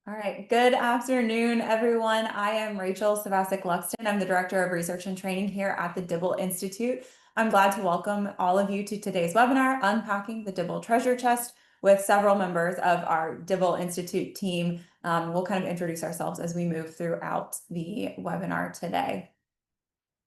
All right, good afternoon, everyone. I am Rachel Savasic-Luxton. I'm the Director of Research and Training here at the Dibble Institute. I'm glad to welcome all of you to today's webinar, Unpacking the Dibble Treasure Chest, with several members of our Dibble Institute team. We'll kind of introduce ourselves as we move throughout the webinar today.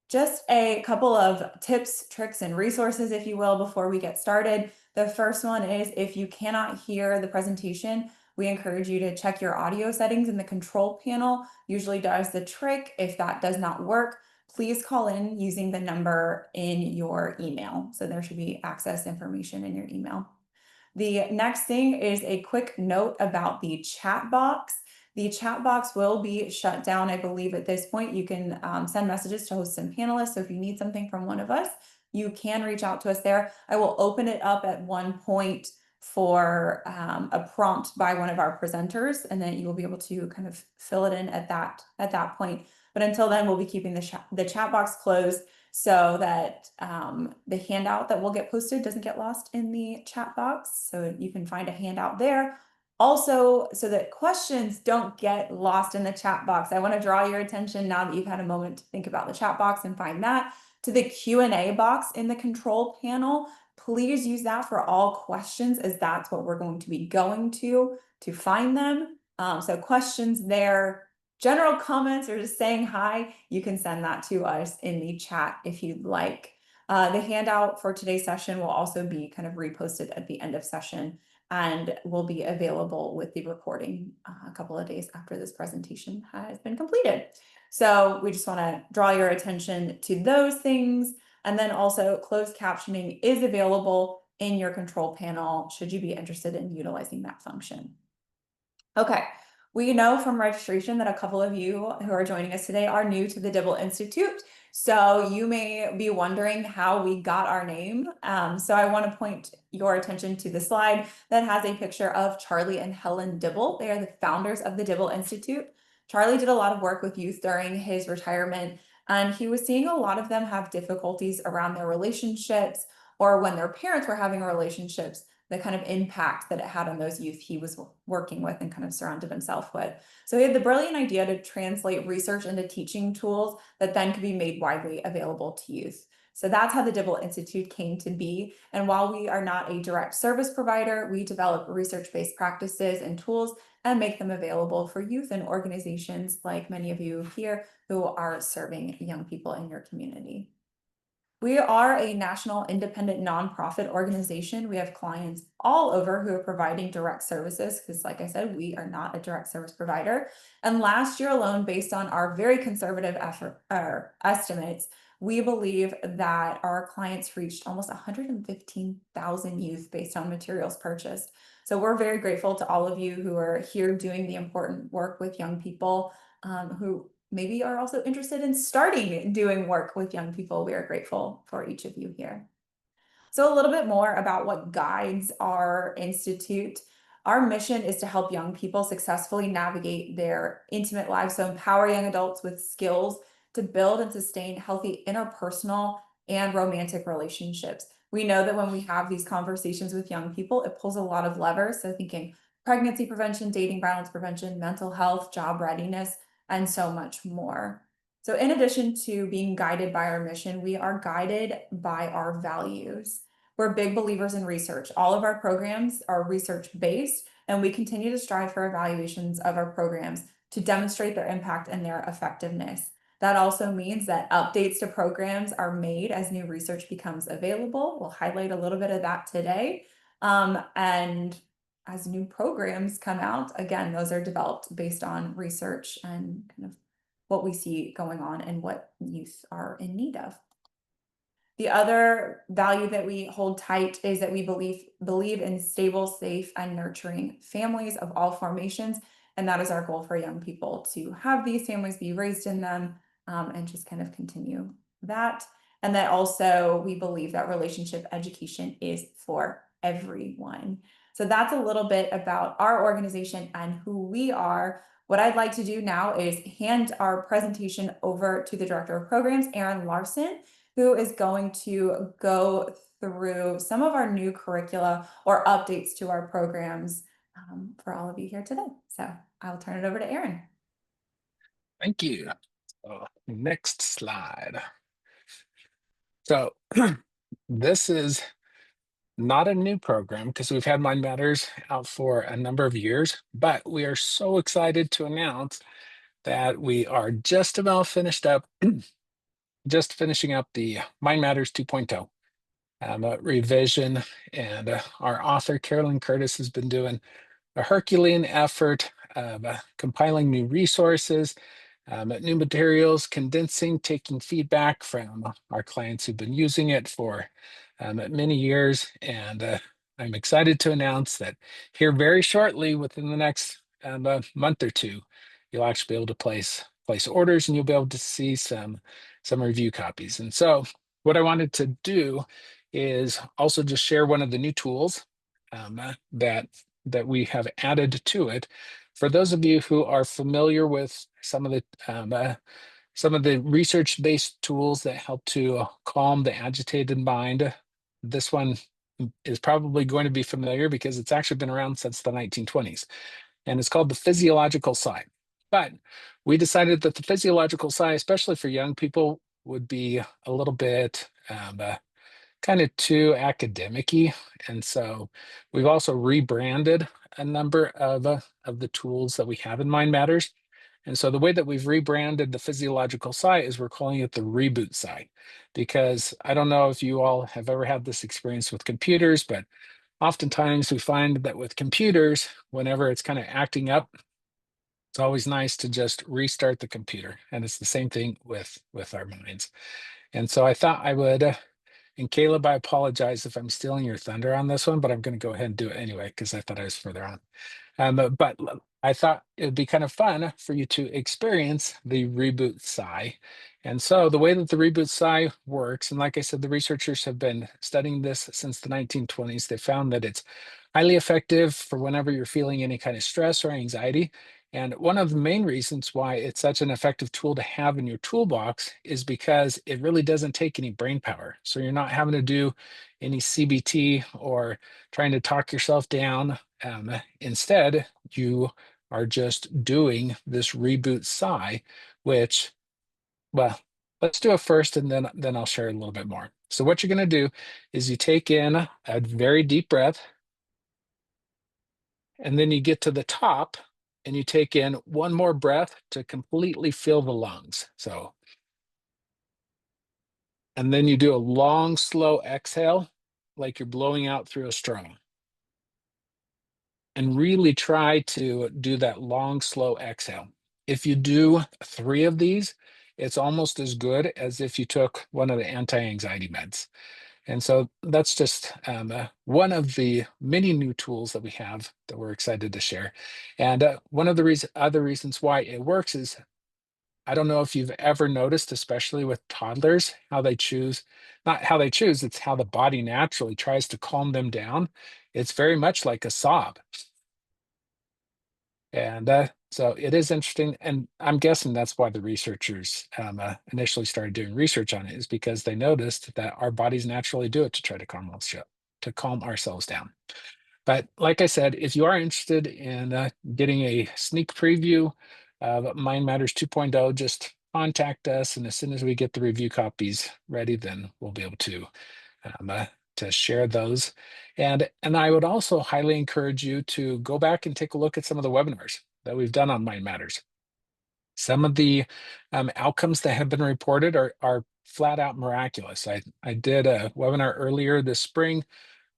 Just a couple of tips, tricks, and resources, if you will, before we get started. The first one is if you cannot hear the presentation, we encourage you to check your audio settings in the control panel. Usually does the trick. If that does not work, please call in using the number in your email. So there should be access information in your email. The next thing is a quick note about the chat box. The chat box will be shut down, I believe, at this point. You can send messages to hosts and panelists. So if you need something from one of us, you can reach out to us there. I will open it up at one point for a prompt by one of our presenters, and then you will be able to kind of fill it in at that point. But until then, we'll be keeping the chat box closed so that the handout that will get posted doesn't get lost in the chat box. So you can find a handout there. Also, so that questions don't get lost in the chat box, I want to draw your attention, now that you've had a moment to think about the chat box and find that, to the Q&A box in the control panel. Please use that for all questions, as that's what we're going to be going to find them. So questions there, general comments, or just saying hi, you can send that to us in the chat if you'd like. The handout for today's session will also be kind of reposted at the end of session and will be available with the recording a couple of days after this presentation has been completed. So we just want to draw your attention to those things. And then also closed captioning is available in your control panel should you be interested in utilizing that function. Okay, we know from registration that a couple of you who are joining us today are new to the Dibble Institute. So you may be wondering how we got our name. So I want to point your attention to the slide that has a picture of Charlie and Helen Dibble. They are the founders of the Dibble Institute. Charlie did a lot of work with youth during his retirement, and he was seeing a lot of them have difficulties around their relationships, or when their parents were having relationships, the kind of impact that it had on those youth he was working with and kind of surrounded himself with. So he had the brilliant idea to translate research into teaching tools that then could be made widely available to youth. So that's how the Dibble Institute came to be. And while we are not a direct service provider, we develop research-based practices and tools and make them available for youth and organizations like many of you here who are serving young people in your community. We are a national independent nonprofit organization. We have clients all over who are providing direct services because, like I said, we are not a direct service provider. And last year alone, based on our very conservative estimates, we believe that our clients reached almost 115,000 youth based on materials purchased. So we're very grateful to all of you who are here doing the important work with young people who maybe are also interested in starting doing work with young people. We are grateful for each of you here. So a little bit more about what guides our institute. Our mission is to help young people successfully navigate their intimate lives, so empower young adults with skills to build and sustain healthy interpersonal and romantic relationships. We know that when we have these conversations with young people, it pulls a lot of levers. So thinking pregnancy prevention, dating violence prevention, mental health, job readiness, and so much more. So in addition to being guided by our mission, we are guided by our values. We're big believers in research. All of our programs are research-based, and we continue to strive for evaluations of our programs to demonstrate their impact and their effectiveness. That also means that updates to programs are made as new research becomes available. We'll highlight a little bit of that today. And as new programs come out, again, those are developed based on research and kind of what we see going on and what youth are in need of. The other value that we hold tight is that we believe in stable, safe, and nurturing families of all formations. And that is our goal for young people, to have these families, be raised in them, and just kind of continue that. And that also we believe that relationship education is for everyone. So that's a little bit about our organization and who we are. What I'd like to do now is hand our presentation over to the Director of Programs, Erin Larson, who is going to go through some of our new curricula or updates to our programs for all of you here today. So I'll turn it over to Aaron. Thank you. Next slide. So this is not a new program because we've had Mind Matters out for a number of years, but we are so excited to announce that we are just about finished up, just finishing up the Mind Matters 2.0 revision. And our author, Carolyn Curtis, has been doing a Herculean effort of compiling new resources, new materials, condensing, taking feedback from our clients who've been using it for many years. And I'm excited to announce that here very shortly, within the next month or two, you'll actually be able to place orders, and you'll be able to see some review copies. And so what I wanted to do is also just share one of the new tools that we have added to it. For those of you who are familiar with some of the research-based tools that help to calm the agitated mind, this one is probably going to be familiar because it's actually been around since the 1920s, and it's called the physiological sigh. But we decided that the physiological sigh, especially for young people, would be a little bit kind of too academic-y. And so we've also rebranded a number of the tools that we have in Mind Matters. And so the way that we've rebranded the physiological sigh is we're calling it the reboot sigh, because I don't know if you all have ever had this experience with computers, but oftentimes we find that with computers, whenever it's kind of acting up, it's always nice to just restart the computer. And it's the same thing with our minds. And so I thought I would and Caleb, I apologize if I'm stealing your thunder on this one, but I'm going to go ahead and do it anyway because I thought I was further on. I thought it would be kind of fun for you to experience the reboot sigh. And so the way that the reboot sigh works, and like I said, the researchers have been studying this since the 1920s. They found that it's highly effective for whenever you're feeling any kind of stress or anxiety. And one of the main reasons why it's such an effective tool to have in your toolbox is because it really doesn't take any brain power. So you're not having to do any CBT or trying to talk yourself down. Instead, you are just doing this reboot sigh, which, well, let's do it first and then I'll share a little bit more. So what you're going to do is you take in a very deep breath, and then you get to the top and you take in one more breath to completely fill the lungs. So, and then you do a long, slow exhale, like you're blowing out through a straw. And really try to do that long, slow exhale. If you do 3 of these, it's almost as good as if you took one of the anti-anxiety meds. And so that's just one of the many new tools that we have that we're excited to share. And one of the other reasons why it works is, I don't know if you've ever noticed, especially with toddlers, how they choose, not how they choose, it's how the body naturally tries to calm them down. It's very much like a sob. And so it is interesting. And I'm guessing that's why the researchers initially started doing research on it, is because they noticed that our bodies naturally do it to try to to calm ourselves down. But like I said, if you are interested in getting a sneak preview of Mind Matters 2.0, just contact us. And as soon as we get the review copies ready, then we'll be able um, uh, to share those. And I would also highly encourage you to go back and take a look at some of the webinars that we've done on Mind Matters. Some of the outcomes that have been reported are flat out miraculous. I did a webinar earlier this spring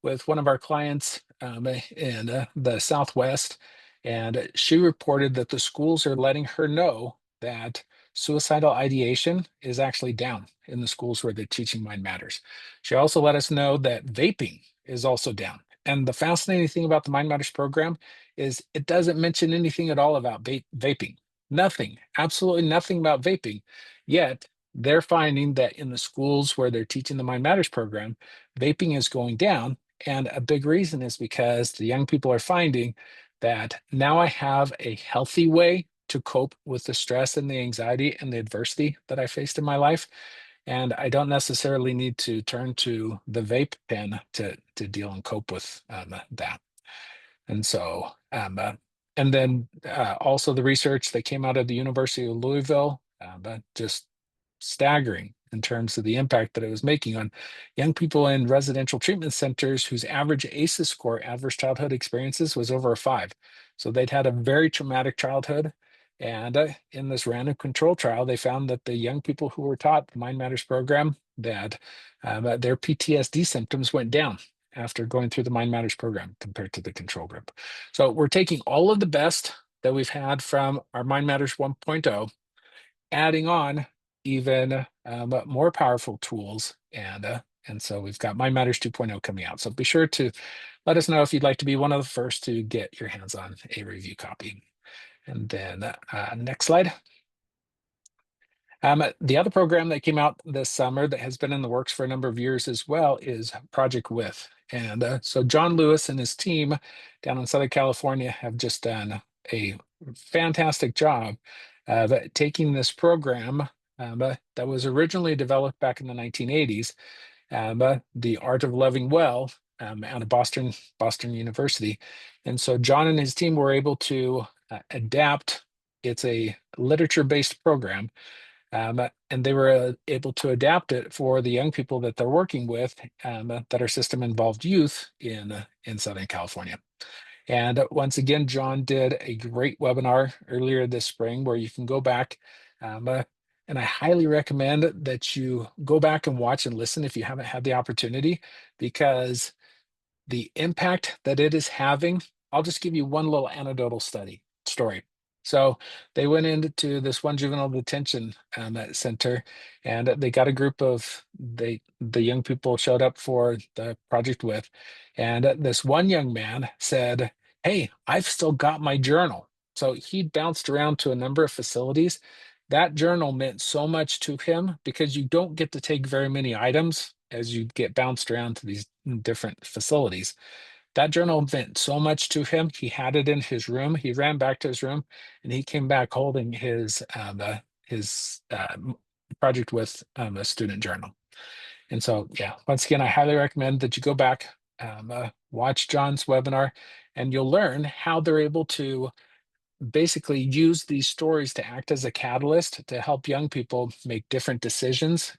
with one of our clients in the Southwest, and she reported that the schools are letting her know that suicidal ideation is actually down in the schools where they're teaching Mind Matters. She also let us know that vaping is also down. And the fascinating thing about the Mind Matters program is it doesn't mention anything at all about vaping. Nothing, absolutely nothing about vaping. Yet they're finding that in the schools where they're teaching the Mind Matters program, vaping is going down. And a big reason is because the young people are finding that now I have a healthy way to cope with the stress and the anxiety and the adversity that I faced in my life. And I don't necessarily need to turn to the vape pen to deal and cope with that. And so, and then also the research that came out of the University of Louisville, just staggering in terms of the impact that it was making on young people in residential treatment centers whose average ACEs score, adverse childhood experiences, was over a 5. So they'd had a very traumatic childhood. And in this random control trial, they found that the young people who were taught the Mind Matters program, that their PTSD symptoms went down after going through the Mind Matters program compared to the control group. So we're taking all of the best that we've had from our Mind Matters 1.0, adding on even more powerful tools. And so we've got Mind Matters 2.0 coming out. So be sure to let us know if you'd like to be one of the first to get your hands on a review copy. And then next slide. The other program that came out this summer that has been in the works for a number of years as well is Project With. And so John Lewis and his team down in Southern California have just done a fantastic job of taking this program that was originally developed back in the 1980s, the Art of Loving Well, out of Boston University. And so John and his team were able to adapt. It's a literature-based program, and they were able to adapt it for the young people that they're working with, that are system involved youth in Southern California. And once again, John did a great webinar earlier this spring where you can go back, and I highly recommend that you go back and watch and listen if you haven't had the opportunity, because the impact that it is having. I'll just give you one little anecdotal story. So they went into this one juvenile detention center, and they got a group of the young people showed up for the project with, and this one young man said, "Hey, I've still got my journal." So he bounced around to a number of facilities. That journal meant so much to him because you don't get to take very many items as you get bounced around to these different facilities. That journal meant so much to him. He had it in his room. He ran back to his room, and he came back holding his project with a student journal. And so, yeah, once again, I highly recommend that you go back, watch John's webinar, and you'll learn how they're able to basically use these stories to act as a catalyst to help young people make different decisions,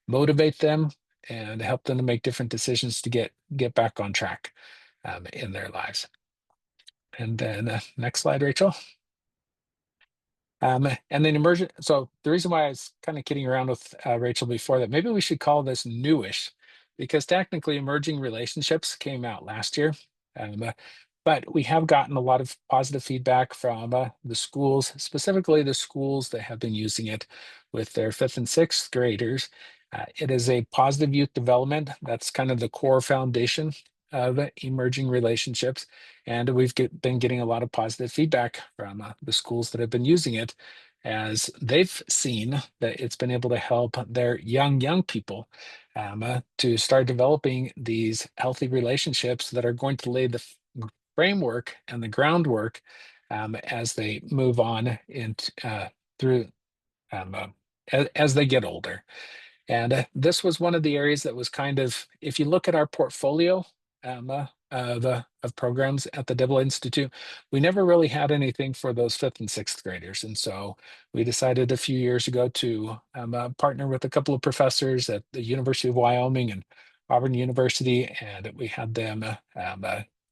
motivate them, and help them to make different decisions to get back on track in their lives. And then next slide, Rachel. And then emergent. So the reason why I was kind of kidding around with Rachel before that, maybe we should call this newish, because technically emerging relationships came out last year. Um, but we have gotten a lot of positive feedback from the schools, specifically the schools that have been using it with their 5th and 6th graders. It is a positive youth development. That's kind of the core foundation of emerging relationships. And we've been getting a lot of positive feedback from the schools that have been using it, as they've seen that it's been able to help their young people to start developing these healthy relationships that are going to lay the framework and the groundwork as they move on into through as they get older. And this was one of the areas that was kind of, if you look at our portfolio of programs at the Dibble Institute, we never really had anything for those 5th and 6th graders. And so we decided a few years ago to partner with a couple of professors at the University of Wyoming and Auburn University, and we had them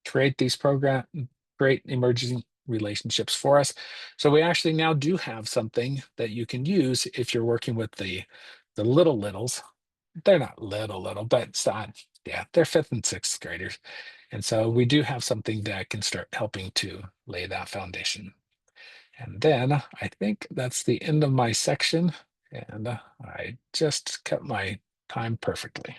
create these create emerging relationships for us. So we actually now do have something that you can use if you're working with the littles. They're not little, but it's not, yeah, they're 5th and 6th graders. And so we do have something that can start helping to lay that foundation. And then I think that's the end of my section. And I just cut my time perfectly.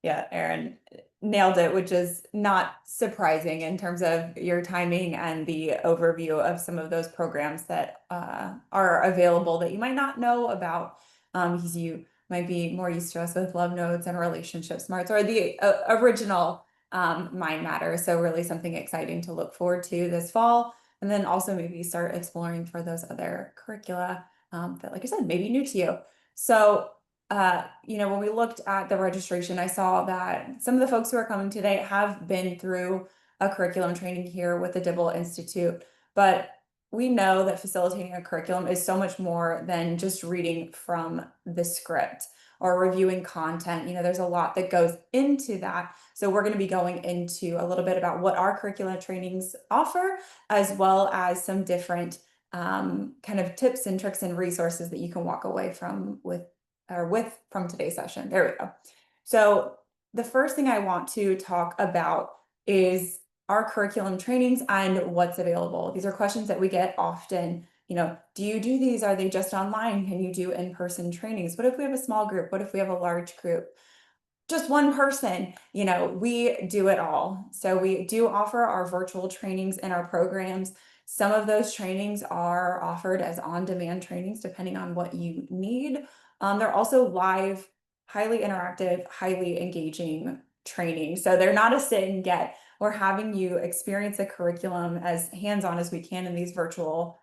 Yeah, Aaron nailed it, which is not surprising in terms of your timing and the overview of some of those programs that are available that you might not know about, because you might be more used to us with Love Notes and Relationship Smarts, or the original Mind Matter. So really something exciting to look forward to this fall, and then also maybe start exploring for those other curricula that, like I said, maybe new to you. So when we looked at the registration, I saw that some of the folks who are coming today have been through a curriculum training here with the Dibble Institute, but we know that facilitating a curriculum is so much more than just reading from the script or reviewing content. There's a lot that goes into that. So we're going to be going into a little bit about what our curriculum trainings offer, as well as some different kind of tips and tricks and resources that you can walk away from today's session. There we go. So the first thing I want to talk about is our curriculum trainings and what's available. These are questions that we get often. Do you do these? Are they just online? Can you do in-person trainings? What if we have a small group? What if we have a large group? Just one person, we do it all. So we do offer our virtual trainings in our programs. Some of those trainings are offered as on-demand trainings, depending on what you need. They're also live, highly interactive, highly engaging trainings. So they're not a sit and get. We're having you experience the curriculum as hands-on as we can in these virtual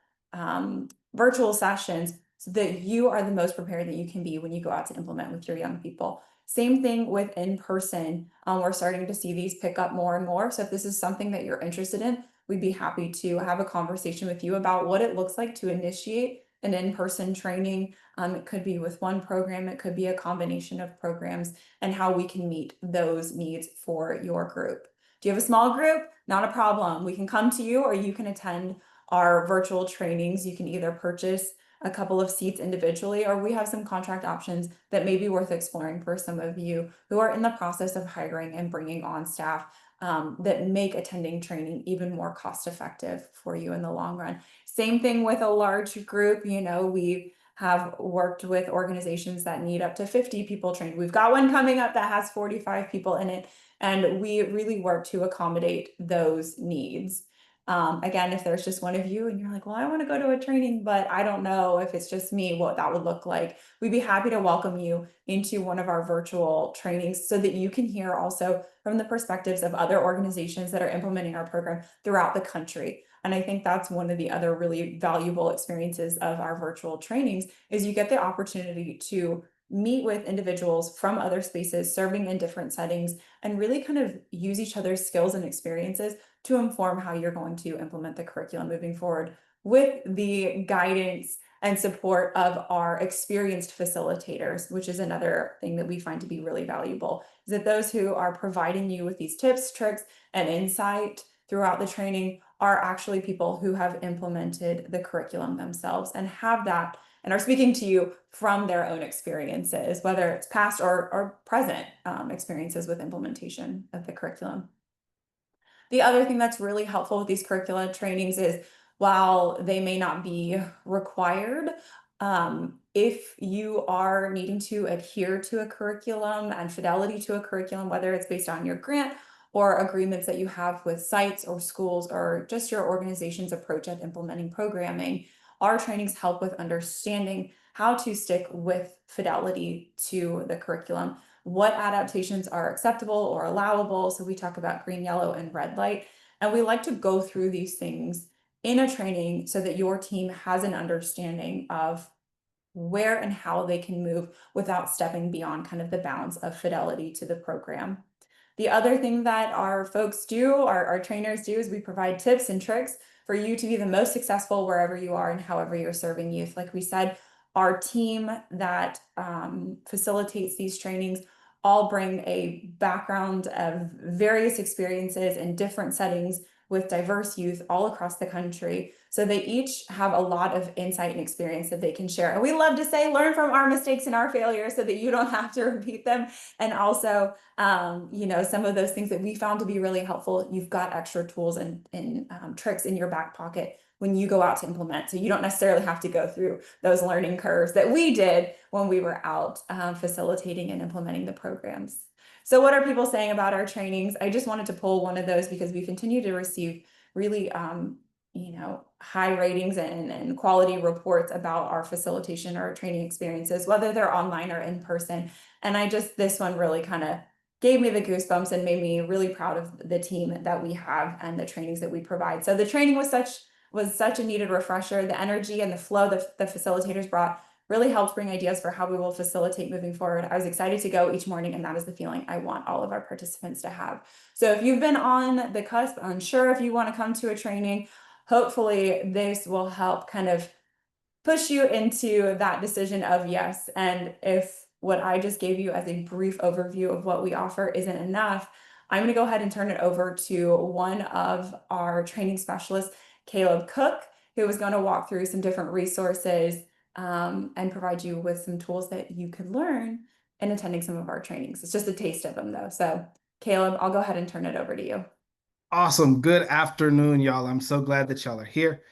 sessions, so that you are the most prepared that you can be when you go out to implement with your young people. Same thing with in-person. We're starting to see these pick up more and more. So if this is something that you're interested in, we'd be happy to have a conversation with you about what it looks like to initiate an in-person training. It could be with one program, it could be a combination of programs, and how we can meet those needs for your group. Do you have a small group? Not a problem. We can come to you, or you can attend our virtual trainings. You can either purchase a couple of seats individually, or we have some contract options that may be worth exploring for some of you who are in the process of hiring and bringing on staff, that make attending training even more cost effective for you in the long run. Same thing with a large group. We have worked with organizations that need up to 50 people trained. We've got one coming up that has 45 people in it, and we really work to accommodate those needs. Again, if there's just one of you and you're like, well, I want to go to a training, but I don't know if it's just me, what that would look like, we'd be happy to welcome you into one of our virtual trainings, so that you can hear also from the perspectives of other organizations that are implementing our program throughout the country. And I think that's one of the other really valuable experiences of our virtual trainings, is you get the opportunity to meet with individuals from other spaces serving in different settings, and really kind of use each other's skills and experiences to inform how you're going to implement the curriculum moving forward, with the guidance and support of our experienced facilitators, which is another thing that we find to be really valuable, is that those who are providing you with these tips, tricks, and insight throughout the training are actually people who have implemented the curriculum themselves and have that, and are speaking to you from their own experiences, whether it's past or present experiences with implementation of the curriculum. The other thing that's really helpful with these curricula trainings is, while they may not be required, if you are needing to adhere to a curriculum and fidelity to a curriculum, whether it's based on your grant or agreements that you have with sites or schools, or just your organization's approach at implementing programming, our trainings help with understanding how to stick with fidelity to the curriculum, what adaptations are acceptable or allowable. So we talk about green, yellow, and red light. And we like to go through these things in a training so that your team has an understanding of where and how they can move without stepping beyond kind of the bounds of fidelity to the program. The other thing that our folks do, our trainers do, is we provide tips and tricks for you to be the most successful wherever you are and however you're serving youth. Like we said, our team that facilitates these trainings all bring a background of various experiences in different settings with diverse youth all across the country. So they each have a lot of insight and experience that they can share. And we love to say, learn from our mistakes and our failures so that you don't have to repeat them. And also, some of those things that we found to be really helpful, you've got extra tools and tricks in your back pocket when you go out to implement. So you don't necessarily have to go through those learning curves that we did when we were out facilitating and implementing the programs. So what are people saying about our trainings? I just wanted to pull one of those because we continue to receive really high ratings and quality reports about our facilitation or our training experiences, whether they're online or in person. And this one really kind of gave me the goosebumps and made me really proud of the team that we have and the trainings that we provide. So the training was such a needed refresher. The energy and the flow that the facilitators brought really helped bring ideas for how we will facilitate moving forward. I was excited to go each morning, and that is the feeling I want all of our participants to have. So if you've been on the cusp, unsure if you want to come to a training, hopefully this will help kind of push you into that decision of yes. And if what I just gave you as a brief overview of what we offer isn't enough, I'm going to go ahead and turn it over to one of our training specialists, Caleb Cook, who is going to walk through some different resources and provide you with some tools that you can learn in attending some of our trainings. It's just a taste of them, though. So, Caleb, I'll go ahead and turn it over to you. Awesome. Good afternoon, y'all. I'm so glad that y'all are here.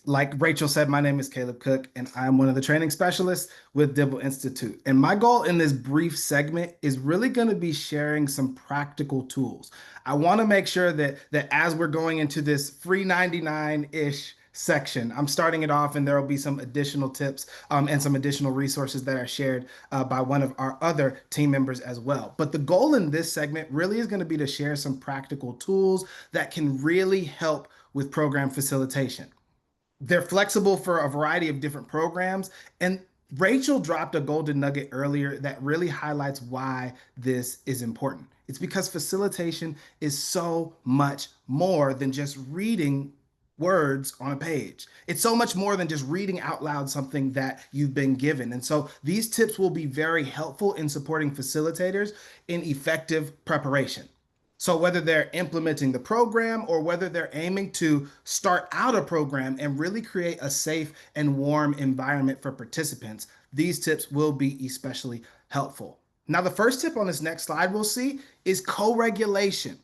Like Rachel said, my name is Caleb Cook, and I'm one of the training specialists with Dibble Institute. And my goal in this brief segment is really going to be sharing some practical tools. I want to make sure that as we're going into this free 99-ish section, I'm starting it off, and there will be some additional tips and some additional resources that are shared by one of our other team members as well. But the goal in this segment really is going to be to share some practical tools that can really help with program facilitation. They're flexible for a variety of different programs. And Rachel dropped a golden nugget earlier that really highlights why this is important. It's because facilitation is so much more than just reading words on a page. It's so much more than just reading out loud something that you've been given. And so these tips will be very helpful in supporting facilitators in effective preparation. So whether they're implementing the program or whether they're aiming to start out a program and really create a safe and warm environment for participants, these tips will be especially helpful. Now, the first tip on this next slide we'll see is co-regulation.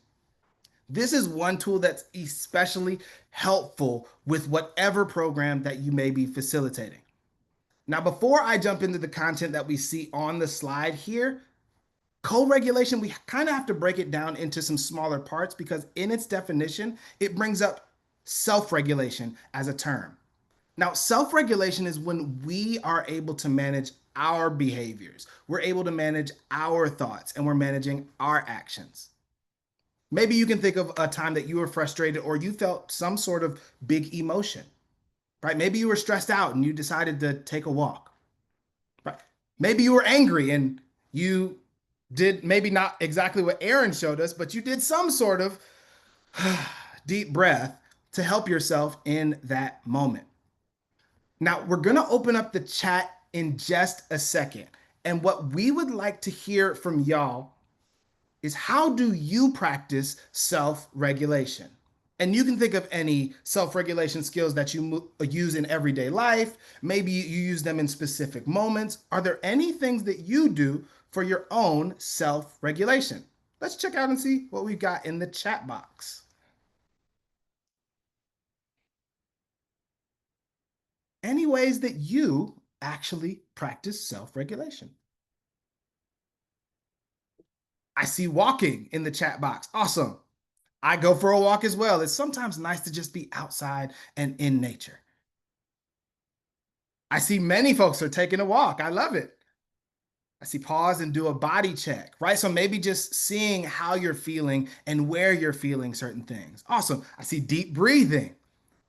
This is one tool that's especially helpful with whatever program that you may be facilitating. Now, before I jump into the content that we see on the slide here, co-regulation, we kind of have to break it down into some smaller parts because in its definition, it brings up self-regulation as a term. Now, self-regulation is when we are able to manage our behaviors. We're able to manage our thoughts and we're managing our actions. Maybe you can think of a time that you were frustrated or you felt some sort of big emotion, right? Maybe you were stressed out and you decided to take a walk, right? Maybe you were angry and you did maybe not exactly what Aaron showed us, but you did some sort of deep breath to help yourself in that moment. Now, we're going to open up the chat in just a second. And what we would like to hear from y'all is how do you practice self-regulation? And you can think of any self-regulation skills that you use in everyday life. Maybe you use them in specific moments. Are there any things that you do for your own self-regulation? Let's check out and see what we've got in the chat box. Any ways that you actually practice self-regulation? I see walking in the chat box. Awesome. I go for a walk as well. It's sometimes nice to just be outside and in nature. I see many folks are taking a walk. I love it. I see pause and do a body check, right? So maybe just seeing how you're feeling and where you're feeling certain things. Awesome. I see deep breathing.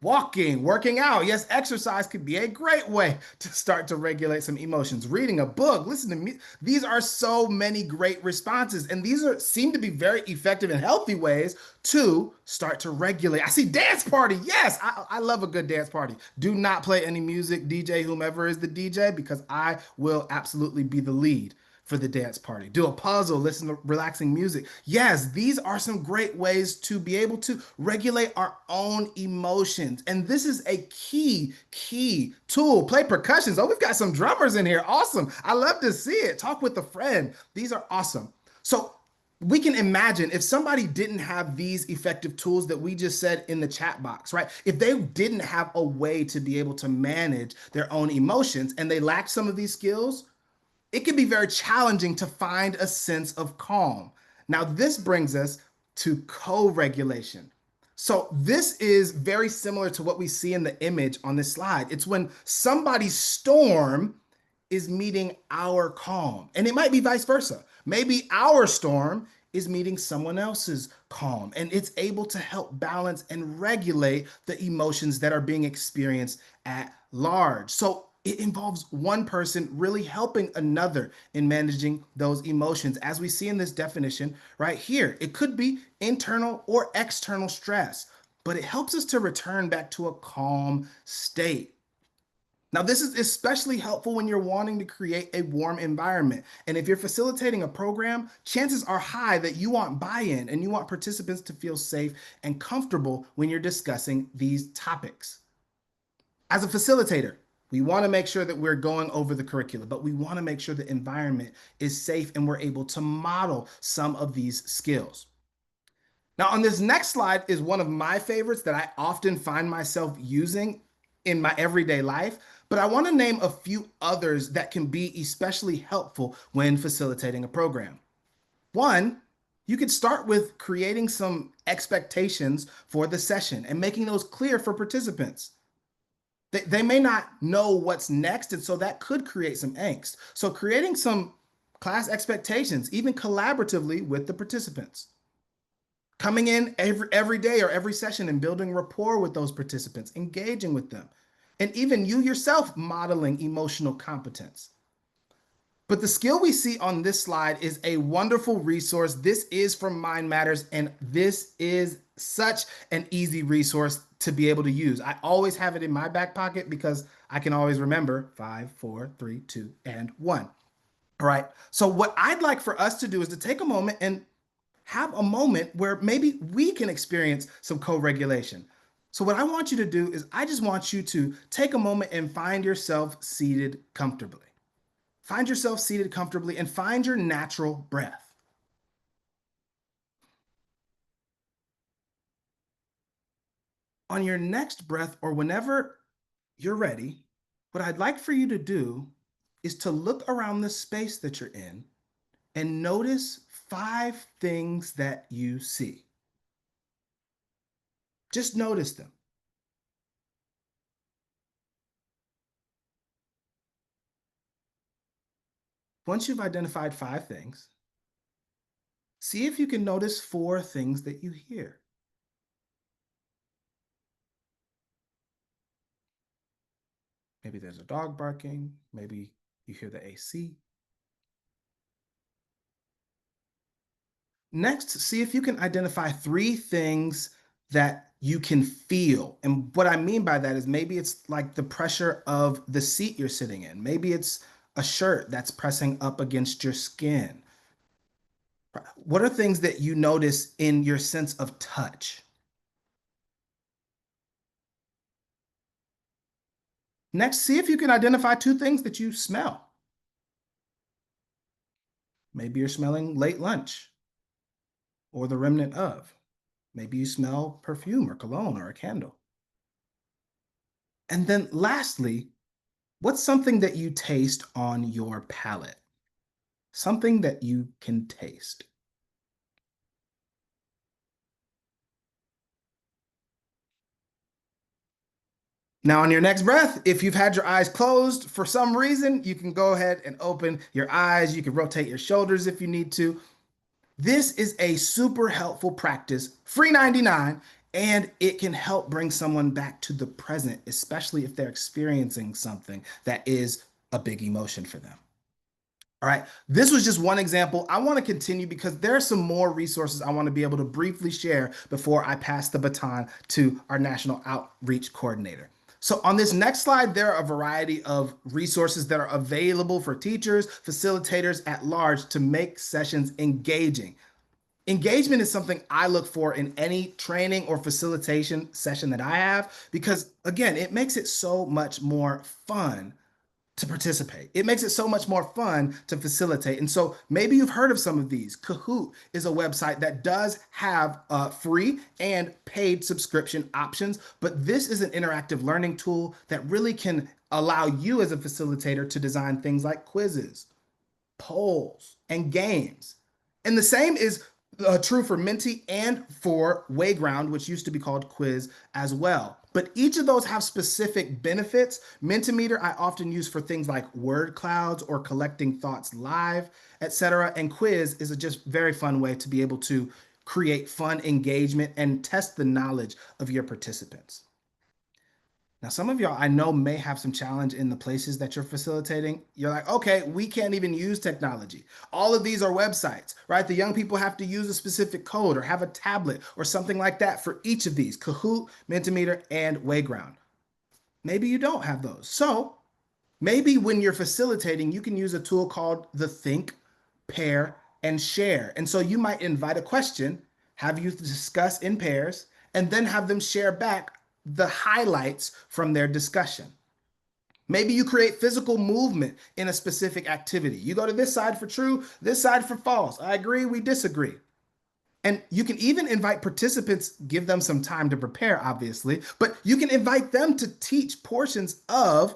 Walking, working out. Yes, exercise could be a great way to start to regulate some emotions. Reading a book, listen to me. These are so many great responses, and these seem to be very effective and healthy ways to start to regulate. I see dance party. Yes, I love a good dance party. Do not play any music, DJ, whomever is the DJ, because I will absolutely be the lead for the dance party. Do a puzzle, listen to relaxing music. Yes, these are some great ways to be able to regulate our own emotions. And this is a key tool. Play percussions. Oh, we've got some drummers in here. Awesome. I love to see it. Talk with a friend. These are awesome. So we can imagine if somebody didn't have these effective tools that we just said in the chat box, right? If they didn't have a way to be able to manage their own emotions and they lacked some of these skills, it can be very challenging to find a sense of calm. Now, this brings us to co-regulation. So this is very similar to what we see in the image on this slide. It's when somebody's storm is meeting our calm, and it might be vice versa. Maybe our storm is meeting someone else's calm, and it's able to help balance and regulate the emotions that are being experienced at large. So It involves one person really helping another in managing those emotions. As we see in this definition right here, it could be internal or external stress, but it helps us to return back to a calm state. Now, this is especially helpful when you're wanting to create a warm environment. And if you're facilitating a program, chances are high that you want buy-in and you want participants to feel safe and comfortable when you're discussing these topics. As a facilitator, we want to make sure that we're going over the curriculum, but we want to make sure the environment is safe and we're able to model some of these skills. Now, on this next slide is one of my favorites that I often find myself using in my everyday life, but I want to name a few others that can be especially helpful when facilitating a program. One, you could start with creating some expectations for the session and making those clear for participants. They may not know what's next, and so that could create some angst. So creating some class expectations, even collaboratively with the participants. Coming in every day or every session and building rapport with those participants, engaging with them, and even you yourself modeling emotional competence. But the skill we see on this slide is a wonderful resource. This is from Mind Matters, and this is such an easy resource to be able to use. I always have it in my back pocket because I can always remember 5, 4, 3, 2, and 1. All right. So what I'd like for us to do is to take a moment and have a moment where maybe we can experience some co-regulation. So what I want you to do is I just want you to take a moment and find yourself seated comfortably. Find yourself seated comfortably and find your natural breath. On your next breath, or whenever you're ready, what I'd like for you to do is to look around the space that you're in and notice 5 things that you see. Just notice them. Once you've identified 5 things, see if you can notice 4 things that you hear. Maybe there's a dog barking, maybe you hear the AC. Next, see if you can identify 3 things that you can feel. And what I mean by that is maybe it's like the pressure of the seat you're sitting in. Maybe it's a shirt that's pressing up against your skin. What are things that you notice in your sense of touch? Next, see if you can identify 2 things that you smell. Maybe you're smelling late lunch or the remnant of. Maybe you smell perfume or cologne or a candle. And then lastly, what's something that you taste on your palate? Something that you can taste. Now, on your next breath, if you've had your eyes closed for some reason, you can go ahead and open your eyes. You can rotate your shoulders if you need to. This is a super helpful practice, free 99, and it can help bring someone back to the present, especially if they're experiencing something that is a big emotion for them. All right, this was just one example. I want to continue because there are some more resources I want to be able to briefly share before I pass the baton to our National Outreach Coordinator. So on this next slide, there are a variety of resources that are available for teachers, facilitators at large to make sessions engaging. Engagement is something I look for in any training or facilitation session that I have because, again, it makes it so much more fun to participate. It makes it so much more fun to facilitate. And so maybe you've heard of some of these. Kahoot is a website that does have free and paid subscription options, but this is an interactive learning tool that really can allow you as a facilitator to design things like quizzes, polls, and games. And the same is true for Menti and for Wayground, which used to be called Quiz as well. But each of those have specific benefits. Mentimeter I often use for things like word clouds or collecting thoughts live, etc. And Quiz is a just very fun way to be able to create fun engagement and test the knowledge of your participants. Now, some of y'all I know may have some challenge in the places that you're facilitating. You're like, okay, we can't even use technology. All of these are websites, right? The young people have to use a specific code or have a tablet or something like that for each of these, Kahoot, Mentimeter, and Wayground. Maybe you don't have those. So maybe when you're facilitating, you can use a tool called the Think, Pair, and Share. And so you might invite a question, have you discuss in pairs, and then have them share back the highlights from their discussion. Maybe you create physical movement in a specific activity. You go to this side for true, this side for false. I agree, we disagree. And you can even invite participants, give them some time to prepare, obviously, but you can invite them to teach portions of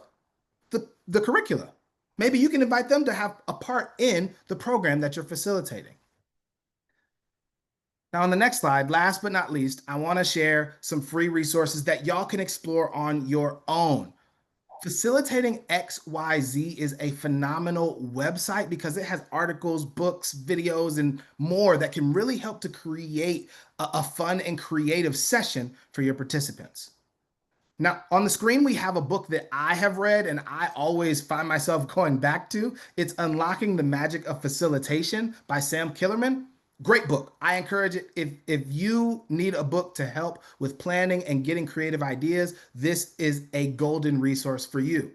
the curricula. Maybe you can invite them to have a part in the program that you're facilitating. Now, on the next slide, last but not least, I want to share some free resources that y'all can explore on your own. Facilitating XYZ is a phenomenal website because it has articles, books, videos, and more that can really help to create a fun and creative session for your participants. Now, on the screen, we have a book that I have read and I always find myself going back to. It's Unlocking the Magic of Facilitation by Sam Killerman. Great book. I encourage it. If you need a book to help with planning and getting creative ideas, this is a golden resource for you.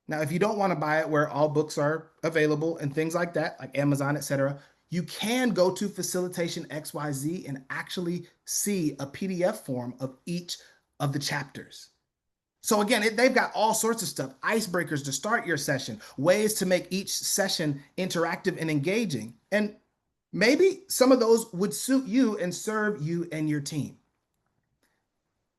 Now, if you don't want to buy it where all books are available and things like that, like Amazon, etc., you can go to Facilitation XYZ and actually see a PDF form of each of the chapters. So again, they've got all sorts of stuff, icebreakers to start your session, ways to make each session interactive and engaging. And maybe some of those would suit you and serve you and your team.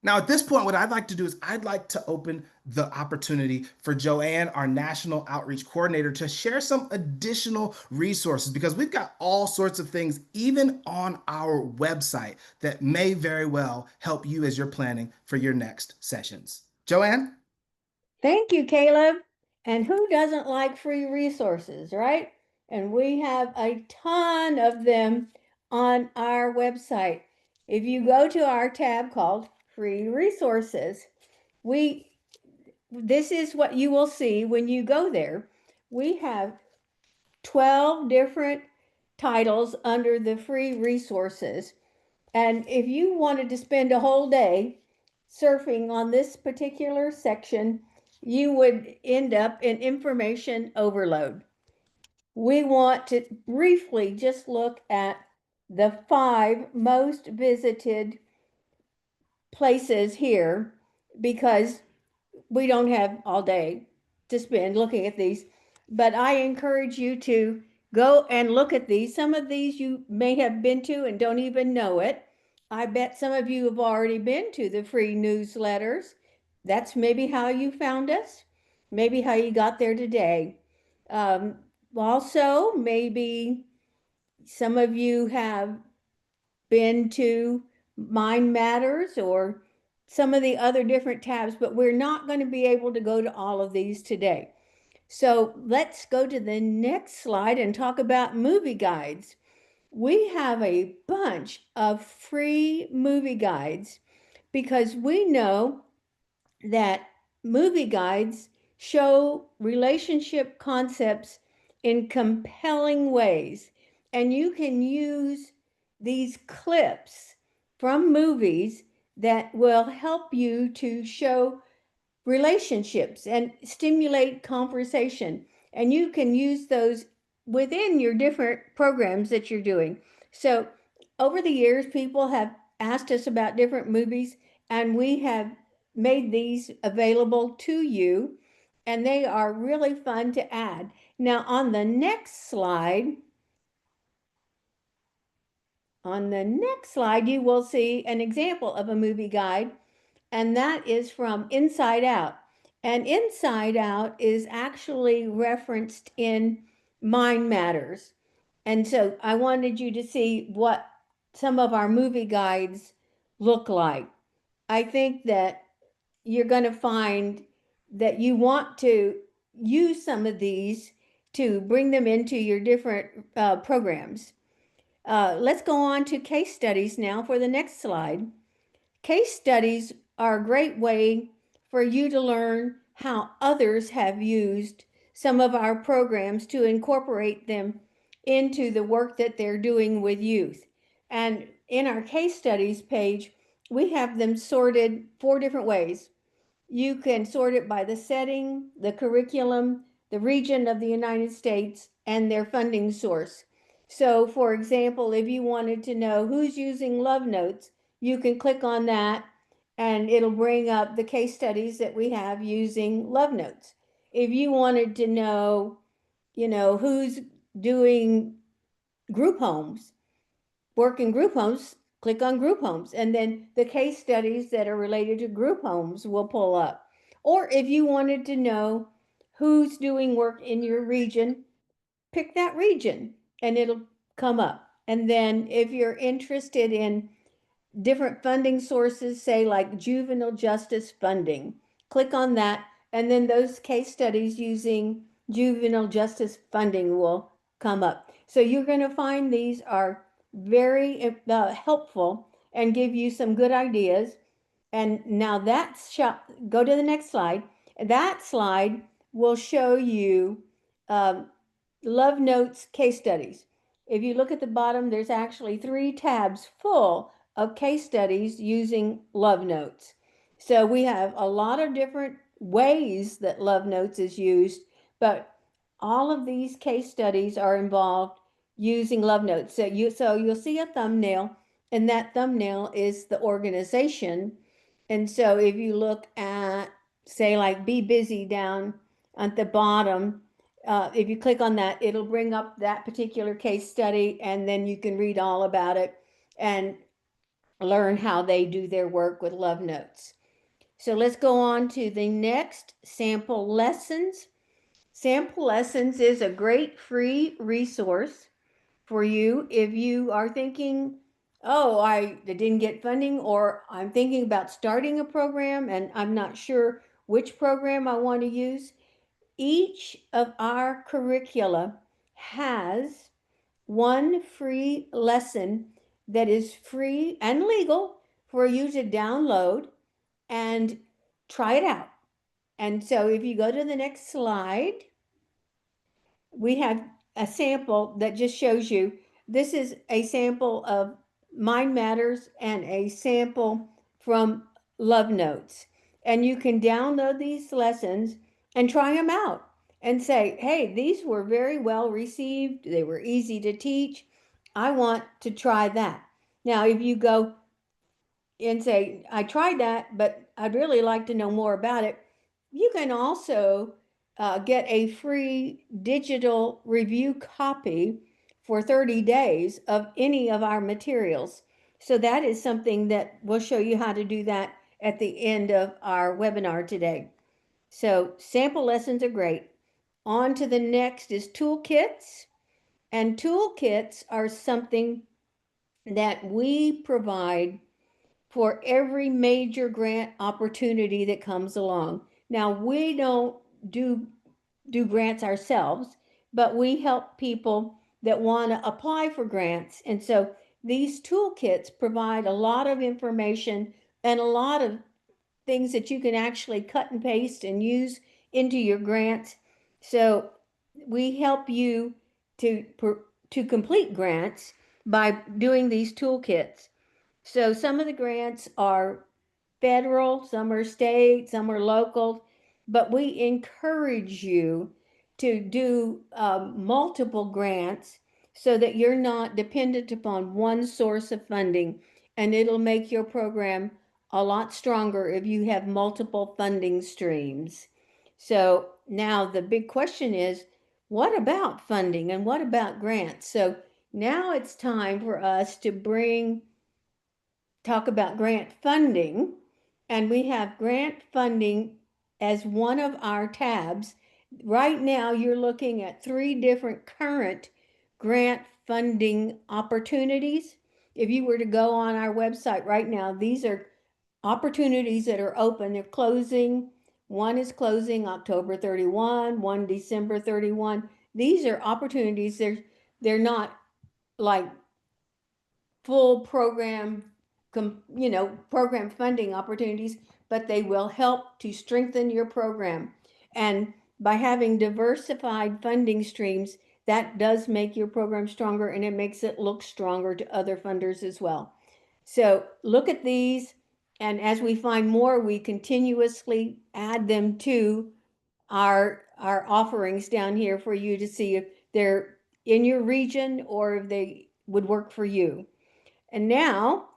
Now, at this point, what I'd like to do is I'd like to open the opportunity for Joanne, our National Outreach Coordinator, to share some additional resources because we've got all sorts of things, even on our website, that may very well help you as you're planning for your next sessions. Joanne? Thank you, Caleb. And who doesn't like free resources, right? And we have a ton of them on our website. If you go to our tab called Free Resources, this is what you will see when you go there. We have 12 different titles under the free resources. And if you wanted to spend a whole day surfing on this particular section, you would end up in information overload. We want to briefly just look at the 5 most visited places here because we don't have all day to spend looking at these. But I encourage you to go and look at these. Some of these you may have been to and don't even know it. I bet some of you have already been to the free newsletters. That's maybe how you found us, maybe how you got there today. Also, maybe some of you have been to Mind Matters or some of the other different tabs, but we're not going to be able to go to all of these today. So let's go to the next slide and talk about movie guides. We have a bunch of free movie guides because we know that movie guides show relationship concepts in compelling ways. And you can use these clips from movies that will help you to show relationships and stimulate conversation. And you can use those within your different programs that you're doing. So over the years, people have asked us about different movies, and we have made these available to you, and they are really fun to add. Now, on the next slide, you will see an example of a movie guide, and that is from Inside Out. And Inside Out is actually referenced in Mind Matters. And so I wanted you to see what some of our movie guides look like. I think that you're going to find that you want to use some of these to bring them into your different programs. Let's go on to case studies now for the next slide. Case studies are a great way for you to learn how others have used some of our programs to incorporate them into the work that they're doing with youth. And in our case studies page, we have them sorted 4 different ways. You can sort it by the setting, the curriculum, the region of the United States, and their funding source. So, for example, if you wanted to know who's using Love Notes, you can click on that and it'll bring up the case studies that we have using Love Notes. If you wanted to know, who's doing group homes, work in group homes, click on group homes, and then the case studies that are related to group homes will pull up. Or if you wanted to know who's doing work in your region, pick that region and it'll come up. And then if you're interested in different funding sources, say like juvenile justice funding, click on that. And then those case studies using juvenile justice funding will come up. So you're going to find these are very helpful and give you some good ideas. And now go to the next slide. That slide will show you Love Notes case studies. If you look at the bottom, there's actually 3 tabs full of case studies using Love Notes. So we have a lot of different ways that Love Notes is used, but all of these case studies are involved using Love Notes. So you'll see a thumbnail, and that thumbnail is the organization. And so if you look at, say, like Be Busy down at the bottom, if you click on that, it'll bring up that particular case study, and then you can read all about it and learn how they do their work with Love Notes. So let's go on to the next, Sample Lessons. Sample Lessons is a great free resource for you if you are thinking, oh, I didn't get funding, or I'm thinking about starting a program and I'm not sure which program I want to use. Each of our curricula has one free lesson that is free and legal for you to download and try it out. And so if you go to the next slide, we have a sample that just shows you, this is a sample of Mind Matters and a sample from Love Notes. And you can download these lessons and try them out and say, hey, these were very well received. They were easy to teach. I want to try that. Now, if you go and say, I tried that, but I'd really like to know more about it, you can also get a free digital review copy for 30 days of any of our materials. So that is something that we'll show you how to do that at the end of our webinar today. So sample lessons are great. On to the next is toolkits. And toolkits are something that we provide for every major grant opportunity that comes along. Now, we don't do grants ourselves, but we help people that want to apply for grants. And so these toolkits provide a lot of information and a lot of things that you can actually cut and paste and use into your grants. So we help you to complete grants by doing these toolkits. So some of the grants are federal, some are state, some are local, but we encourage you to do multiple grants so that you're not dependent upon one source of funding, and it'll make your program a lot stronger if you have multiple funding streams. So now the big question is, what about funding and what about grants? So now it's time for us to talk about grant funding, and we have grant funding as one of our tabs. Right now, you're looking at 3 different current grant funding opportunities. If you were to go on our website right now, these are opportunities that are open. They're closing. One is closing October 31, one December 31. These are opportunities. They're not like full program program funding opportunities, but they will help to strengthen your program. And by having diversified funding streams, that does make your program stronger, and it makes it look stronger to other funders as well. So look at these, and as we find more, we continuously add them to our offerings down here for you to see if they're in your region or if they would work for you. And now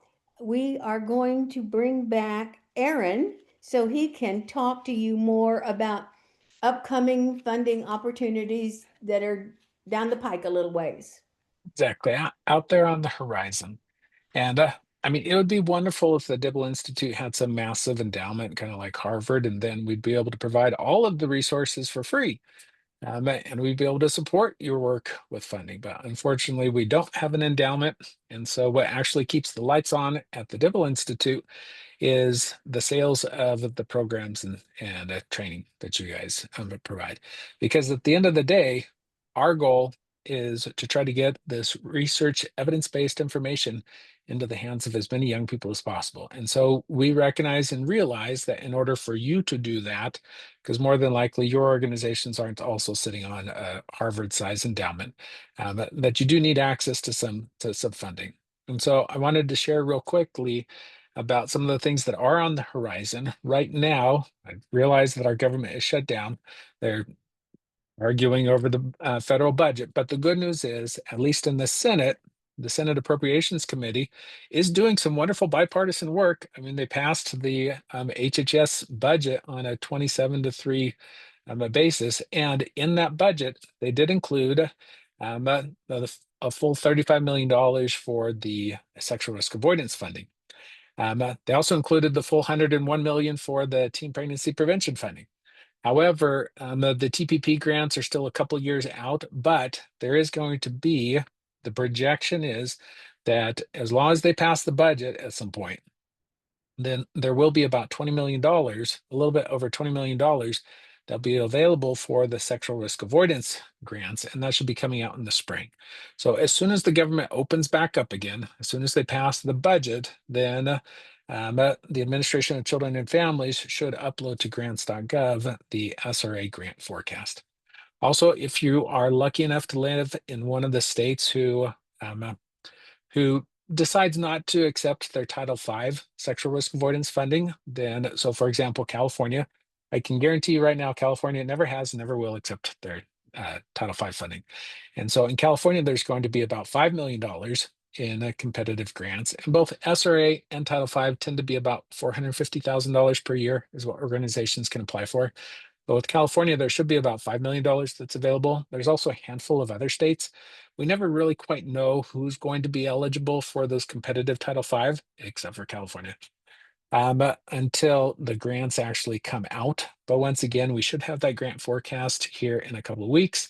we are going to bring back Aaron so he can talk to you more about upcoming funding opportunities that are down the pike a little ways. Exactly, out there on the horizon. And I mean, it would be wonderful if the Dibble Institute had some massive endowment, kind of like Harvard, and then we'd be able to provide all of the resources for free. And we'd be able to support your work with funding. But unfortunately, we don't have an endowment. And so what actually keeps the lights on at the Dibble Institute is the sales of the programs and training that you guys provide. Because at the end of the day, our goal is to try to get this research evidence-based information into the hands of as many young people as possible. And so we recognize and realize that in order for you to do that, because more than likely your organizations aren't also sitting on a Harvard-sized endowment, that you do need access to some funding. And so I wanted to share real quickly about some of the things that are on the horizon. Right now, I realize that our government is shut down. They're arguing over the federal budget, but the good news is, at least in the Senate Appropriations Committee is doing some wonderful bipartisan work. I mean, they passed the HHS budget on a 27-3 basis, and in that budget, they did include a full $35 million for the sexual risk avoidance funding. They also included the full 101 million for the teen pregnancy prevention funding. However, the TPP grants are still a couple years out, but there is going to be, the projection is that as long as they pass the budget at some point, then there will be about $20 million, a little bit over $20 million that'll be available for the sexual risk avoidance grants, and that should be coming out in the spring. So as soon as the government opens back up again, as soon as they pass the budget, then the Administration of Children and Families should upload to grants.gov the SRA grant forecast. Also, if you are lucky enough to live in one of the states who decides not to accept their Title V sexual risk avoidance funding, then, so for example, California, I can guarantee you right now, California never has, never will accept their Title V funding. And so in California, there's going to be about $5 million in competitive grants, and both SRA and Title V tend to be about $450,000 per year is what organizations can apply for. But with California, there should be about $5 million that's available. There's also a handful of other states. We never really quite know who's going to be eligible for those competitive Title V, except for California, until the grants actually come out. But once again, we should have that grant forecast here in a couple of weeks.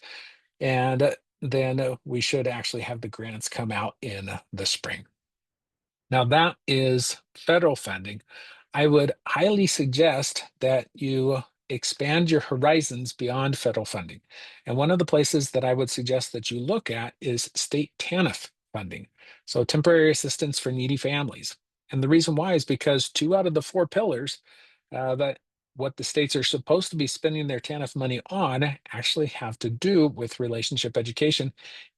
And then we should actually have the grants come out in the spring. Now that is federal funding. I would highly suggest that you expand your horizons beyond federal funding. And one of the places that I would suggest that you look at is state TANF funding. So temporary assistance for needy families. And the reason why is because 2 out of the 4 pillars that what the states are supposed to be spending their TANF money on actually have to do with relationship education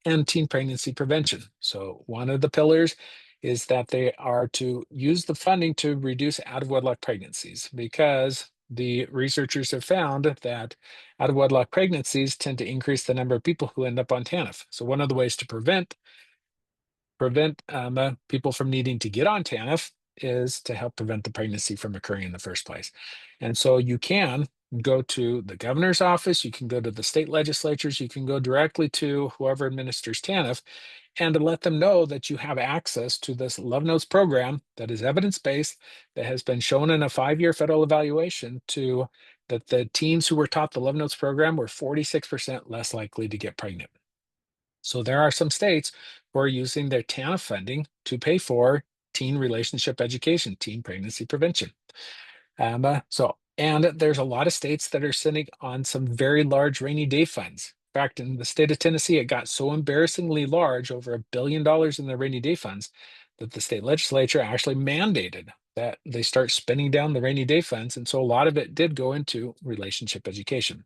and teen pregnancy prevention. So one of the pillars is that they are to use the funding to reduce out-of-wedlock pregnancies, because the researchers have found that out-of-wedlock pregnancies tend to increase the number of people who end up on TANF. So one of the ways to prevent people from needing to get on TANF is to help prevent the pregnancy from occurring in the first place. And so you can go to the governor's office, you can go to the state legislatures, you can go directly to whoever administers TANF, and to let them know that you have access to this Love Notes program that is evidence-based, that has been shown in a 5-year federal evaluation that the teens who were taught the Love Notes program were 46% less likely to get pregnant. So there are some states who are using their TANF funding to pay for teen relationship education, teen pregnancy prevention. And there's a lot of states that are sitting on some very large rainy day funds. In fact, in the state of Tennessee, it got so embarrassingly large, over $1 billion in the rainy day funds, that the state legislature actually mandated that they start spending down the rainy day funds. And so a lot of it did go into relationship education.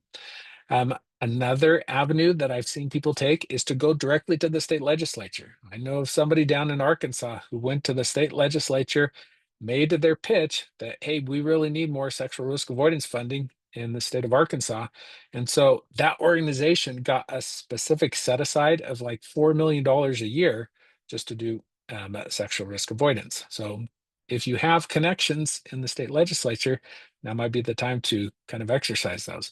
Another avenue that I've seen people take is to go directly to the state legislature. I know of somebody down in Arkansas who went to the state legislature, made their pitch that, hey, we really need more sexual risk avoidance funding in the state of Arkansas. And so that organization got a specific set aside of like $4 million a year just to do sexual risk avoidance. So if you have connections in the state legislature, now might be the time to kind of exercise those.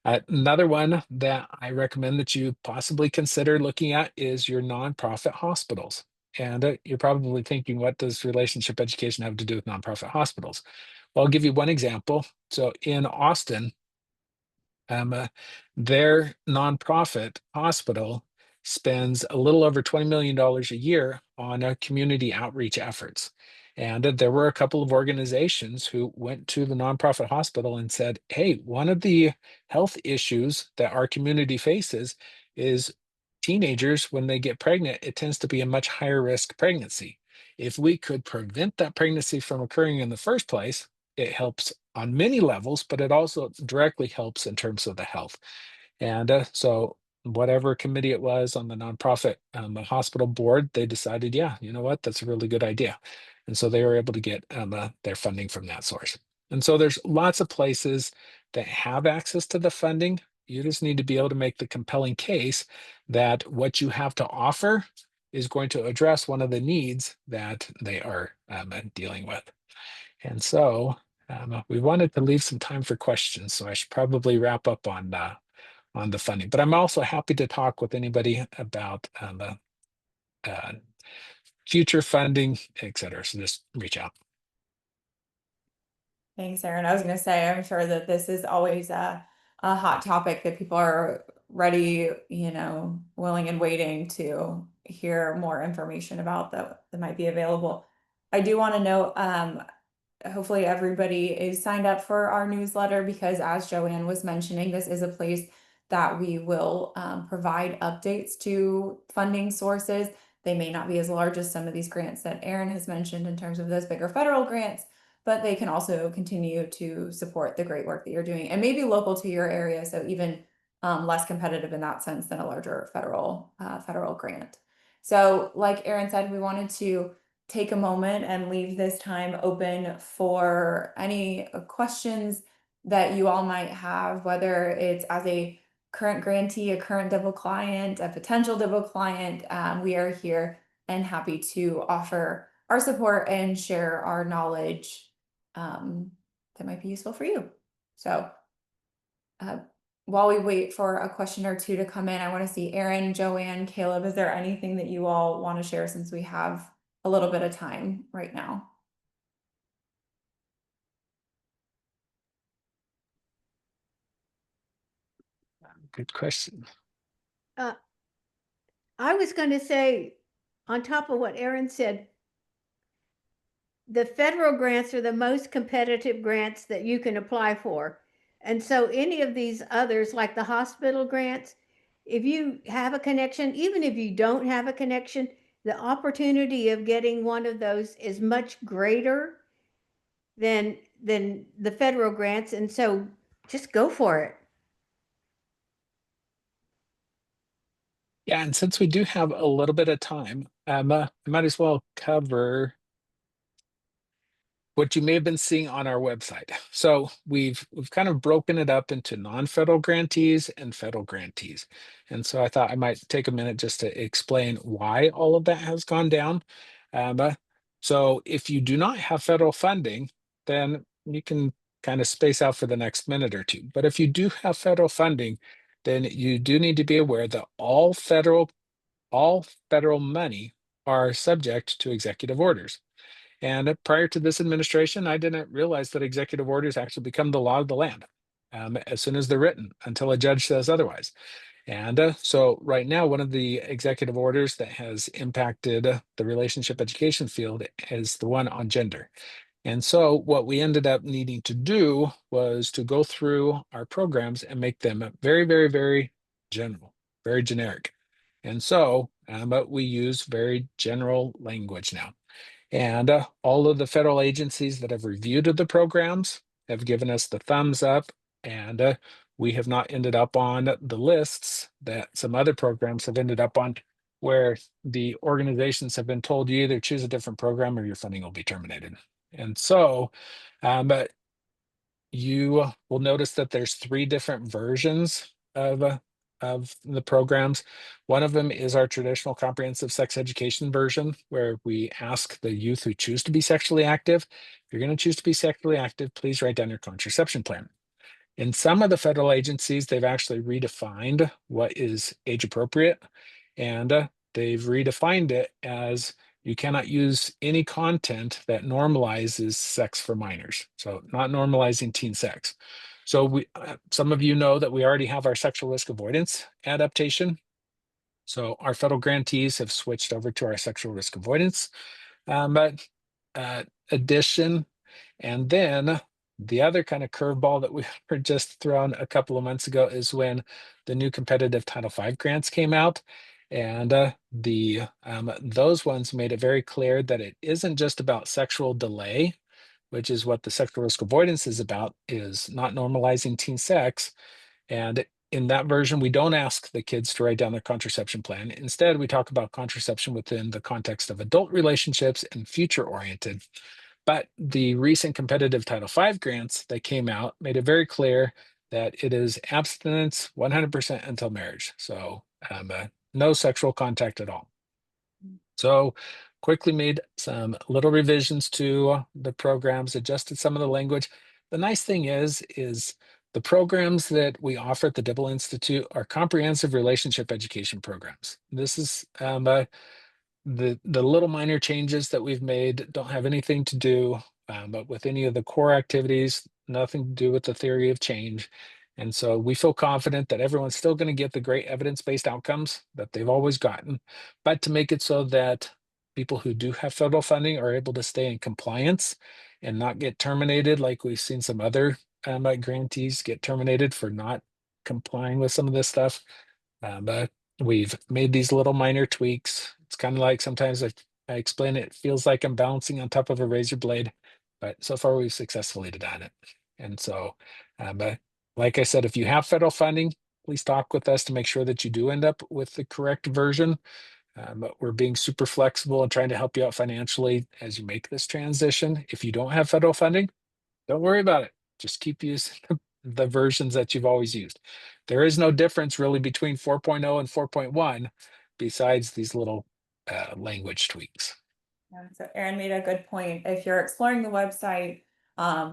Another one that I recommend that you possibly consider looking at is your nonprofit hospitals. And you're probably thinking, what does relationship education have to do with nonprofit hospitals? Well, I'll give you one example. So in Austin, their nonprofit hospital spends a little over $20 million a year on community outreach efforts. And there were a couple of organizations who went to the nonprofit hospital and said, hey, one of the health issues that our community faces is teenagers, when they get pregnant, it tends to be a much higher risk pregnancy. If we could prevent that pregnancy from occurring in the first place, it helps on many levels, but it also directly helps in terms of the health. And so whatever committee it was on the nonprofit hospital board, they decided, yeah, you know what, that's a really good idea. And so they were able to get their funding from that source. And so there's lots of places that have access to the funding. You just need to be able to make the compelling case that what you have to offer is going to address one of the needs that they are dealing with. And so we wanted to leave some time for questions, so I should probably wrap up on the funding. But I'm also happy to talk with anybody about future funding, et cetera. So just reach out. Thanks, Aaron. I was going to say, I'm sure that this is always a hot topic that people are ready, willing and waiting to hear more information about that might be available. I do want to note, hopefully everybody is signed up for our newsletter, because as Joanne was mentioning, this is a place that we will provide updates to funding sources. They may not be as large as some of these grants that Aaron has mentioned in terms of those bigger federal grants, but they can also continue to support the great work that you're doing and maybe local to your area. So even less competitive in that sense than a larger federal grant. So like Aaron said, we wanted to take a moment and leave this time open for any questions that you all might have, whether it's as a current grantee, a current Dibble client, a potential Dibble client. We are here and happy to offer our support and share our knowledge that might be useful for you. So while we wait for a question or two to come in, I want to see Aaron, Joanne, Caleb, is there anything that you all want to share since we have a little bit of time right now? Good question. I was going to say, on top of what Aaron said, the federal grants are the most competitive grants that you can apply for. And so any of these others, like the hospital grants, if you have a connection, even if you don't have a connection, the opportunity of getting one of those is much greater than the federal grants. And so just go for it. Yeah, and since we do have a little bit of time, I might as well cover what you may have been seeing on our website. So we've kind of broken it up into non-federal grantees and federal grantees. And so I thought I might take a minute just to explain why all of that has gone down. So if you do not have federal funding, then you can kind of space out for the next minute or two. But if you do have federal funding, then you do need to be aware that all federal money are subject to executive orders. And prior to this administration, I didn't realize that executive orders actually become the law of the land as soon as they're written, until a judge says otherwise. And so right now, one of the executive orders that has impacted the relationship education field is the one on gender. And so what we ended up needing to do was to go through our programs and make them very, very, very general, very generic. And so but we use very general language now. And all of the federal agencies that have reviewed the programs have given us the thumbs up, and we have not ended up on the lists that some other programs have ended up on, where the organizations have been told you either choose a different program or your funding will be terminated. And so but you will notice that there's 3 different versions of the programs. One of them is our traditional comprehensive sex education version, where we ask the youth who choose to be sexually active, if you're going to choose to be sexually active, please write down your contraception plan. In some of the federal agencies, they've actually redefined what is age appropriate, and they've redefined it as you cannot use any content that normalizes sex for minors. So not normalizing teen sex. So some of you know that we already have our sexual risk avoidance adaptation. So our federal grantees have switched over to our sexual risk avoidance but addition. And then the other kind of curveball that we were just thrown a couple of months ago is when the new competitive Title V grants came out. And those ones made it very clear that it isn't just about sexual delay, which is what the sexual risk avoidance is about, is not normalizing teen sex. And in that version, we don't ask the kids to write down their contraception plan. Instead, we talk about contraception within the context of adult relationships and future oriented. But the recent competitive Title V grants that came out made it very clear that it is abstinence 100% until marriage. So no sexual contact at all. So quickly made some little revisions to the programs, adjusted some of the language. The nice thing is the programs that we offer at the Dibble Institute are comprehensive relationship education programs. This is the little minor changes that we've made don't have anything to do but with any of the core activities, nothing to do with the theory of change. And so we feel confident that everyone's still going to get the great evidence-based outcomes that they've always gotten, but to make it so that people who do have federal funding are able to stay in compliance and not get terminated, like we've seen some other grantees get terminated for not complying with some of this stuff. But we've made these little minor tweaks. It's kind of like sometimes I explain it feels like I'm balancing on top of a razor blade, but so far we've successfully done it. And so, but like I said, if you have federal funding, please talk with us to make sure that you do end up with the correct version. But we're being super flexible and trying to help you out financially as you make this transition. If you don't have federal funding, don't worry about it. Just keep using the versions that you've always used. There is no difference really between 4.0 and 4.1 besides these little language tweaks. Yeah, so Aaron made a good point. If you're exploring the website,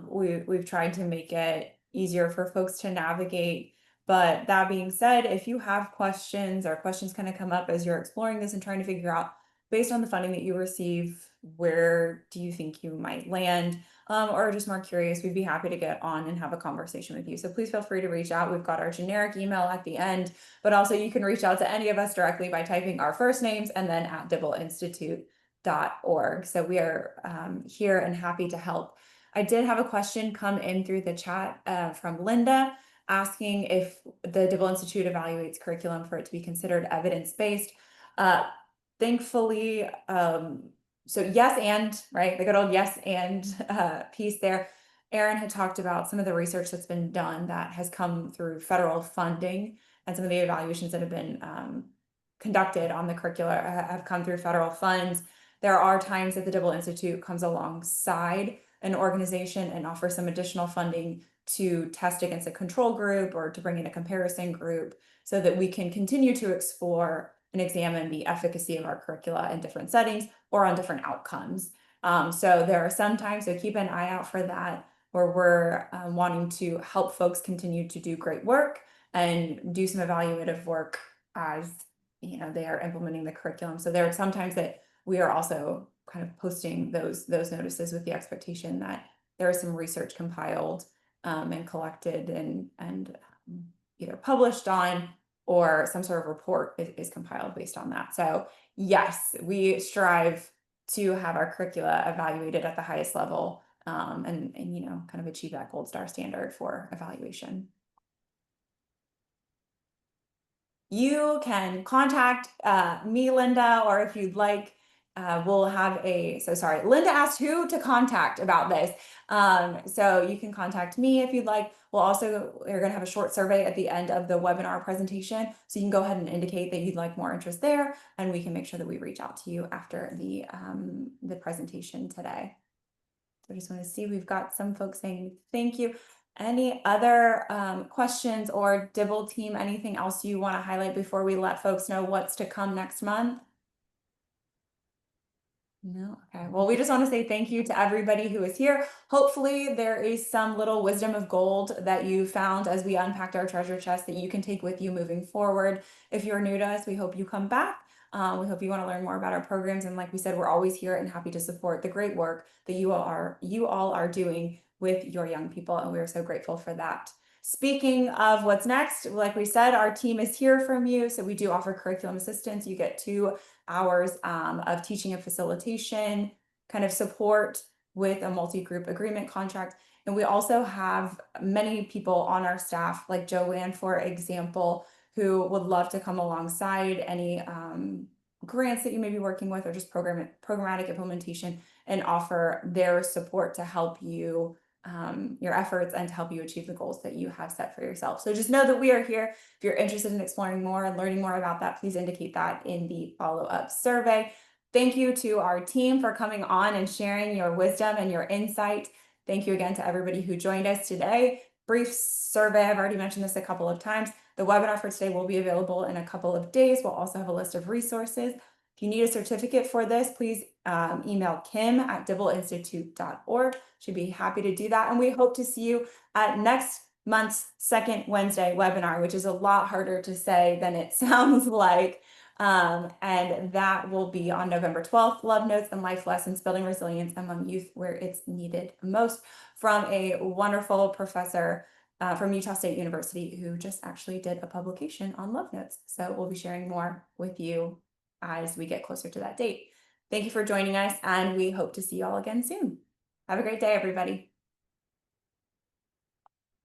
we've tried to make it easier for folks to navigate. But that being said, if you have questions or questions kind of come up as you're exploring this and trying to figure out, based on the funding that you receive, where do you think you might land? Or just more curious, we'd be happy to get on and have a conversation with you. So please feel free to reach out. We've got our generic email at the end, but also you can reach out to any of us directly by typing our first names and then at dibbleinstitute.org. So we are here and happy to help. I did have a question come in through the chat from Linda asking if the Dibble Institute evaluates curriculum for it to be considered evidence-based. Thankfully, so yes and, right, the good old yes and piece there. Aaron had talked about some of the research that's been done that has come through federal funding, and some of the evaluations that have been conducted on the curricula have come through federal funds. There are times that the Dibble Institute comes alongside an organization and offers some additional funding to test against a control group or to bring in a comparison group so that we can continue to explore and examine the efficacy of our curricula in different settings or on different outcomes. So there are some times, so keep an eye out for that, where we're wanting to help folks continue to do great work and do some evaluative work as they are implementing the curriculum. So there are some times that we are also kind of posting those notices with the expectation that there is some research compiled and collected and either published on, or some sort of report is compiled based on that. So yes, we strive to have our curricula evaluated at the highest level and kind of achieve that gold star standard for evaluation. You can contact me, Linda, or if you'd like we'll have Linda asked who to contact about this. So you can contact me if you'd like. We're going to have a short survey at the end of the webinar presentation. So you can go ahead and indicate that you'd like more interest there, and we can make sure that we reach out to you after the presentation today. So I just want to see, we've got some folks saying thank you. Any other questions, or Dibble team, anything else you want to highlight before we let folks know what's to come next month? No. Okay. Well, we just want to say thank you to everybody who is here. Hopefully there is some little wisdom of gold that you found as we unpacked our treasure chest that you can take with you moving forward. If you're new to us, we hope you come back. We hope you want to learn more about our programs. And like we said, we're always here and happy to support the great work that you all are doing with your young people. And we're so grateful for that. Speaking of what's next, like we said, our team is here from you. So we do offer curriculum assistance. You get 2 hours of teaching and facilitation kind of support with a multi-group agreement contract. And we also have many people on our staff, like Joanne, for example, who would love to come alongside any grants that you may be working with, or just programmatic implementation, and offer their support to help you your efforts and to help you achieve the goals that you have set for yourself. So just know that we are here. If you're interested in exploring more and learning more about that, please indicate that in the follow-up survey. Thank you to our team for coming on and sharing your wisdom and your insight. Thank you again to everybody who joined us today. Brief survey, I've already mentioned this a couple of times. The webinar for today will be available in a couple of days. We'll also have a list of resources. If you need a certificate for this, please email kim@dibbleinstitute.org. She'd be happy to do that. And we hope to see you at next month's second Wednesday webinar, which is a lot harder to say than it sounds like. And that will be on November 12th, Love Notes and Life Lessons, Building Resilience Among Youth Where It's Needed Most, from a wonderful professor from Utah State University who just actually did a publication on Love Notes. So we'll be sharing more with you as we get closer to that date. Thank you for joining us, and we hope to see you all again soon. Have a great day, everybody.